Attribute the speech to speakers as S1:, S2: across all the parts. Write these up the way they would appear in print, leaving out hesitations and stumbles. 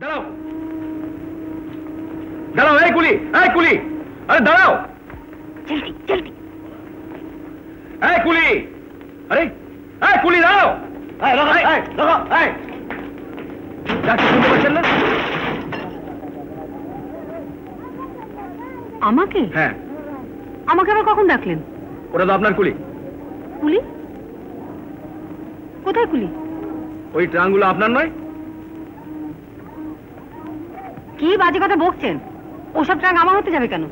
S1: দাঁড়াও দাঁড়াও, এই কুলি, এই কুলি, আরে দাঁড়াও,
S2: জলদি জলদি।
S1: এই কুলি, আরে এই কুলি দাঁড়াও, ডাক্তার শুনতে পাচ্ছেন না?
S2: আমাকে?
S1: হ্যাঁ।
S2: আমাকে আবার কখন ডাকলেন?
S1: ওটা তো আপনার কুলি।
S2: কুলি? কোথায় কুলি?
S1: ওই ট্রাঙ্কগুলো আপনার নয়?
S2: কি বাজে কথা বকছেন? ওসব ট্রাঙ্ক আমার হতে যাবে কেন?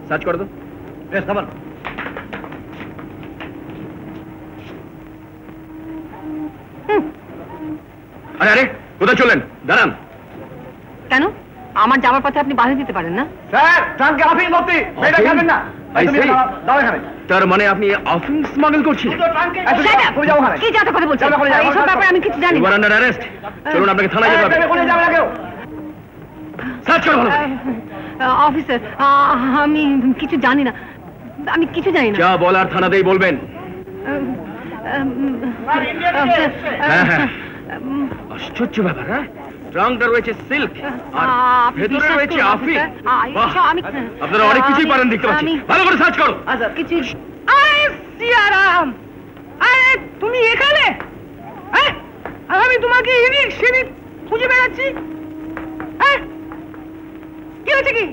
S1: সার্চ করো তো। বেশ, খাবার। আরে আরে, কোথায় চলেন? দাঁড়ান।
S2: কেন? আমার যাওয়ার পথে আপনি বাধা দিতে পারেন না?
S3: স্যার, ট্রাঙ্কে আফিম ভর্তি, মেয়েটা খাবেন না। দাও এখানে।
S1: তার মানে আপনি আফিম স্মাগল করছেন?
S2: কি যাতে কথা বলছেন? এইসব ব্যাপারে আমি কিছু জানি
S1: ইউ আর
S2: না।
S1: Under arrest. চলুন, আপনাকে থানায় যেতে হবে।
S3: যাবে না কেউ।
S1: সার্চ করো ভালো করে।
S2: অফিসার, আমি কিছু জানি না, আমি কিছু জানি না।
S1: যা বলার থানাতেই বলবেন। হ্যাঁ হ্যাঁ, আশ্চর্য ব্যাপার। হ্যাঁ, ট্রাঙ্কটা রয়েছে সিল্ক আর ভেতরে রয়েছে আফিম। বাহ, আপনারা অনেক কিছুই পারেন দেখতে পাচ্ছি। ভালো করে সার্চ করো।
S2: কিছু। সিয়ারাম, আরে তুমি এখানে? আমি তোমাকে এদিক সেদিক খুঁজে বেড়াচ্ছি। কি হয়েছে? কি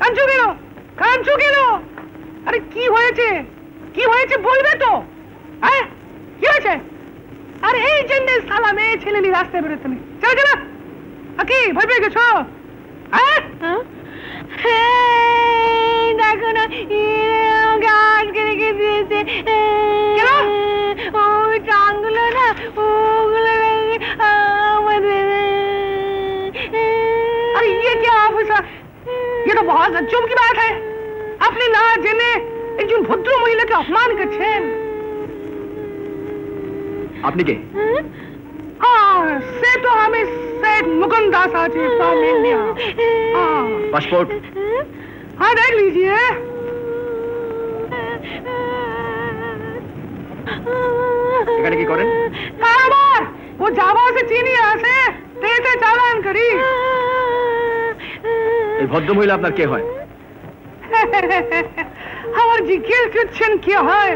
S2: কাঁদছো কেন? কাঁদছো কেন? আরে কি হয়েছে? কি হয়েছে বলবে তো? কি হয়েছে? আরে এই জন্য সালা মেয়ে ছেলে নিয়ে রাস্তায় বেরোতে নেই। চলো চলো। কি ভয় পেয়ে গেছো? দেখো না, আজকে রেখে দিয়েছে। কেন? ওই ট্রাঙ্কগুলো না, ওগুলো আমাদের। अरे ये क्या ऑफिसर, ये तो बहुत अजब की बात है। আপনি না জেনে একজন ভদ্র মহিলাকে অপমান করছেন।
S1: আপনি কে?
S2: সে তো আমি सेठ मुकुंद दास आजी फ्रॉम इंडिया।
S1: पासपोर्ट?
S2: हाँ, देख लीजिए।
S1: এখানে কি করেন?
S2: কারবার। वो जावा से चीनी আসে, তেতে চালান করি।
S1: এই ভদ্র মহিলা আপনার কে হয়?
S2: আমার জিজ্ঞেস করছেন কি হয়,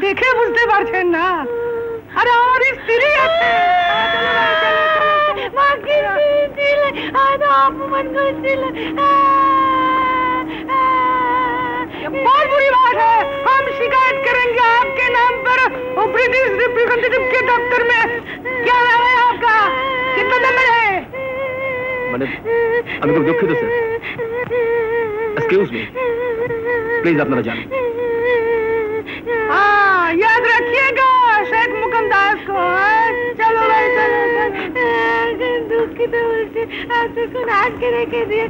S2: দেখে বুঝতে পারছেন না? আরে আমার স্ত্রী আছে। बहुत बुरी बात है, हम शिकायत करेंगे आपके नाम पर। वो ब्रिटिश रिप्रेजेंटेटिव के दफ्तर में। क्या नाम है आपका? कितना नंबर है?
S1: মানে আমি খুব দুঃখিত স্যার। এক্সকিউজ মি, প্লিজ আপনারা যান।
S2: याद रखिएगा शेख मुकुंद दास को। चलो भाई, चलो। दुखी तो बोलते, आज को नाच के रेखे दिए।